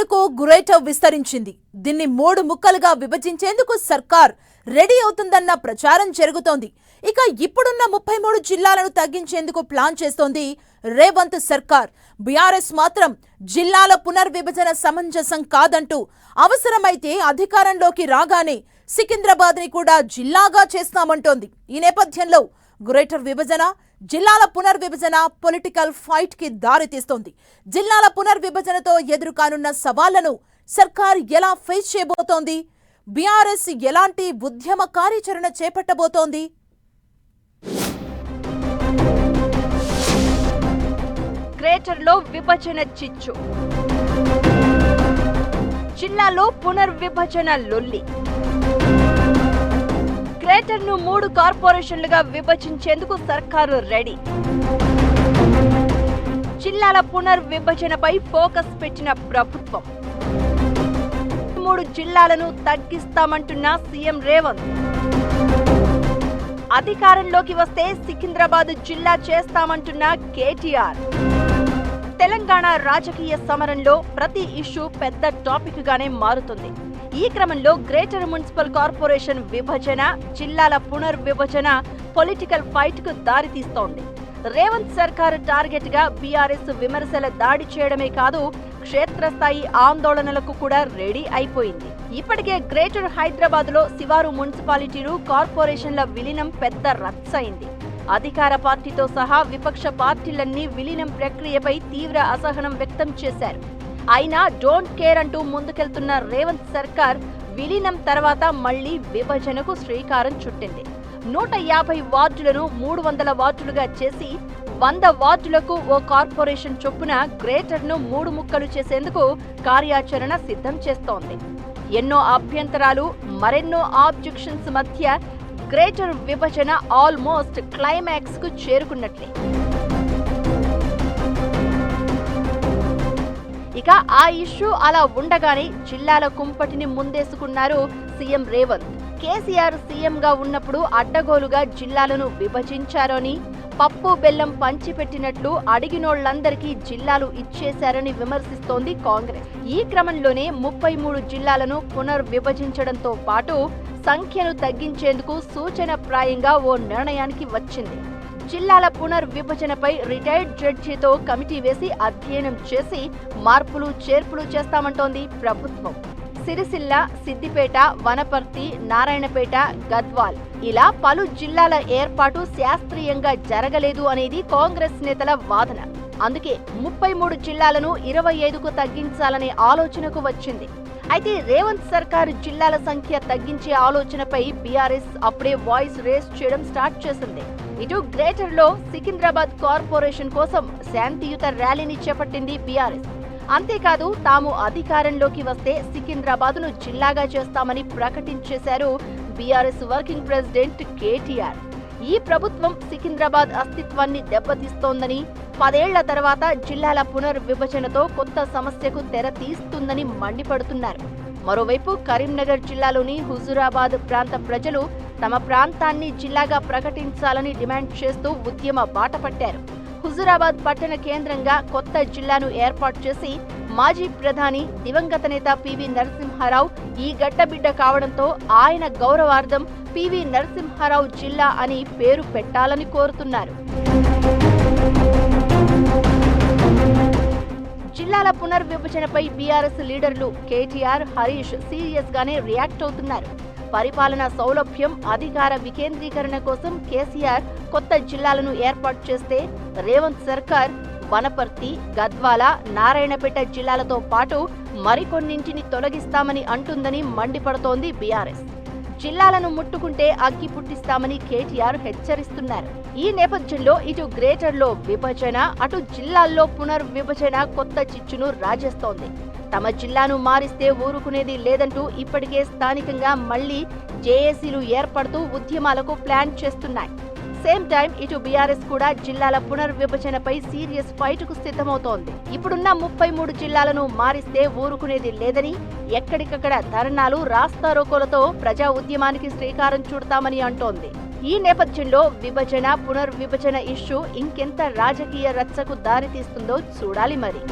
గ్రేటర్కు greater విస్తరించింది. దీన్ని 3 ముక్కలుగా విభజించేందుకు సర్కార్ రెడీ అవుతుందన్న ప్రచారం జరుగుతోంది. ఇక ఇప్పుడున్న 33 జిల్లాలను తగ్గించేందుకు ప్లాన్ చేస్తోంది రేవంత్ సర్కార్. బీఆర్ఎస్ మాత్రం జిల్లాల పునర్విభజన సమంజసం కాదంటూ అవసరమైతే అధికారంలోకి రాగానే సికింద్రాబాద్ ని కూడా జిల్లాగా చేస్తామంటోంది. ఈ నేపథ్యంలో గ్రేటర్ విభజన, జిల్లాల పునర్విభజన పొలిటికల్ ఫైట్ కి దారితీస్తోంది. జిల్లాల పునర్విభజనతో ఎదురుకానున్న సవాళ్లను సర్కార్ ఎలా ఫేస్ చేయబోతోంది? బీఆర్ఎస్ ఎలాంటి ఉద్యమ కార్యాచరణ చేపట్టబోతోంది? గ్రేటర్లో విభజన చిచ్చు, జిల్లాలో పునర్విభజన లొల్లి. గ్రేటర్ను 3 కార్పొరేషన్లుగా విభజించేందుకు సర్కారు రెడీ. జిల్లాల పునర్విభజనపై ఫోకస్ పెట్టిన ప్రభుత్వం. 3 జిల్లాలను తగ్గిస్తామంటున్న సీఎం రేవంత్. అధికారంలోకి వస్తే సికింద్రాబాద్ జిల్లా చేస్తామంటున్న కేటీఆర్. తెలంగాణ రాజకీయ సమరంలో ప్రతి ఇష్యూ పెద్ద టాపిక్ గానే మారుతుంది. ఈ క్రమంలో గ్రేటర్ మున్సిపల్ కార్పొరేషన్ విభజన, జిల్లాల పునర్విభజన పొలిటికల్ ఫైట్ కు దారితీస్తోంది. రేవంత్ సర్కార్ టార్గెట్ గా బీఆర్ఎస్ విమర్శల దాడి చేయడమే కాదు, క్షేత్రస్థాయి ఆందోళనలకు కూడా రెడీ అయిపోయింది. ఇప్పటికే గ్రేటర్ హైదరాబాద్ లో శివారు మున్సిపాలిటీలు, కార్పొరేషన్ల విలీనం పెద్ద రచ్చ అయింది. అధికార పార్టీతో సహా విపక్ష పార్టీలన్నీ విలీనం ప్రక్రియపై తీవ్ర అసహనం వ్యక్తం చేశారు. అయినా డోంట్ కేర్ అంటూ ముందుకెళ్తున్న రేవంత్ సర్కార్ విలీనం తర్వాత మళ్లీ విభజనకు శ్రీకారం చుట్టింది. 150 వార్డులను 300 వార్డులుగా చేసి 100 వార్డులకు ఓ కార్పొరేషన్ చొప్పున గ్రేటర్ను 3 ముక్కలు చేసేందుకు కార్యాచరణ సిద్ధం చేస్తోంది. ఎన్నో అభ్యంతరాలు, మరెన్నో ఆబ్జెక్షన్స్ మధ్య గ్రేటర్ విభజన ఆల్మోస్ట్ క్లైమాక్స్ కు చేరుకున్నట్లే. ఇక ఆ ఇష్యూ అలా ఉండగానే జిల్లాల కుంపటిని ముందేసుకున్నారు సీఎం రేవంత్. కేసీఆర్ సీఎంగా ఉన్నప్పుడు అడ్డగోలుగా జిల్లాలను విభజించారని, పప్పు బెల్లం పంచిపెట్టినట్లు అడిగినోళ్లందరికీ జిల్లాలు ఇచ్చేశారని విమర్శిస్తోంది కాంగ్రెస్. ఈ క్రమంలోనే 33 జిల్లాలను పునర్విభజించడంతో పాటు సంఖ్యను తగ్గించేందుకు సూచనప్రాయంగా ఓ నిర్ణయానికి వచ్చింది. జిల్లాల పునర్విభజనపై రిటైర్డ్ జడ్జితో కమిటీ వేసి అధ్యయనం చేసి మార్పులు చేర్పులు చేస్తామంటోంది ప్రభుత్వం. సిరిసిల్ల, సిద్దిపేట, వనపర్తి, నారాయణపేట, గద్వాల్ ఇలా పలు జిల్లాల ఏర్పాటు శాస్త్రీయంగా జరగలేదు అనేది కాంగ్రెస్ నేతల వాదన. అందుకే 33 జిల్లాలను 25కు తగ్గించాలనే ఆలోచనకు వచ్చింది. అయితే రేవంత్ సర్కార్ జిల్లాల సంఖ్య తగ్గించే ఆలోచనపై బీఆర్ఎస్ అప్పుడే వాయిస్ రేస్ చేయడం స్టార్ట్ చేసింది. ఇటు గ్రేటర్ లో సికింద్రాబాద్ కార్పొరేషన్ కోసం శాంతియుత ర్యాలీని చేపట్టింది బీఆర్ఎస్. అంతేకాదు, తాము అధికారంలోకి వస్తే సికింద్రాబాద్ ను జిల్లాగా చేస్తామని ప్రకటించేశారు బీఆర్ఎస్ వర్కింగ్ ప్రెసిడెంట్ కేటీఆర్. ఈ ప్రభుత్వం సికింద్రాబాద్ అస్తిత్వాన్ని దెబ్బతీస్తోందని, 10 ఏళ్ల తర్వాత జిల్లాల పునర్విభజనతో కొత్త సమస్యకు తెర తీస్తుందని మండిపడుతున్నారు. మరోవైపు కరీంనగర్ జిల్లాలోని హుజూరాబాద్ ప్రాంత ప్రజలు తమ ప్రాంతాన్ని జిల్లాగా ప్రకటించాలని డిమాండ్ చేస్తూ ఉద్యమ బాట పట్టారు. హుజూరాబాద్ పట్టణ కేంద్రంగా కొత్త జిల్లాను ఏర్పాటు చేసి మాజీ ప్రధాని దివంగత నేత పివి నరసింహారావు ఈ గడ్డబిడ్డ కావడంతో ఆయన గౌరవార్థం పివి నరసింహారావు జిల్లా అని పేరు పెట్టాలని కోరుతున్నారు. జిల్లాల పునర్విభజనపై బీఆర్ఎస్ లీడర్లు కేటీఆర్, హరీష్ సీరియస్ గానే రియాక్ట్ అవుతున్నారు. పరిపాలనా సౌలభ్యం, అధికార వికేంద్రీకరణ కోసం కేసీఆర్ కొత్త జిల్లాలను ఏర్పాటు చేస్తే రేవంత్ సర్కార్ వనపర్తి, గద్వాల, నారాయణపేట జిల్లాలతో పాటు మరికొన్నింటిని తొలగిస్తామని అంటుందని మండిపడుతోంది బీఆర్ఎస్. జిల్లాలను ముట్టుకుంటే అగ్గి పుట్టిస్తామని కేటీఆర్ హెచ్చరిస్తున్నారు. ఈ నేపథ్యంలో ఇటు గ్రేటర్లో విభజన, అటు జిల్లాల్లో పునర్విభజన కొత్త చిచ్చును రాజేస్తోంది. తమ జిల్లాను మారిస్తే ఊరుకునేది లేదంటూ ఇప్పటికే స్థానికంగా మళ్లీ జేఏసీలు ఏర్పడుతూ ఉద్యమాలకు ప్లాన్ చేస్తున్నాయి. సేమ్ టైం ఇటు బీఆర్ఎస్ కూడా జిల్లాల పునర్విభజనపై సీరియస్ ఫైట్ కు సిద్ధమవుతోంది. ఇప్పుడున్న 33 జిల్లాలను మారిస్తే ఊరుకునేది లేదని, ఎక్కడికక్కడ ధర్నాలు, రాస్తారోకోలతో ప్రజా ఉద్యమానికి శ్రీకారం చుడతామని అంటోంది. ఈ నేపథ్యంలో విభజన, పునర్విభజన ఇష్యూ ఇంకెంత రాజకీయ రచ్చకు దారితీస్తుందో చూడాలి మరి.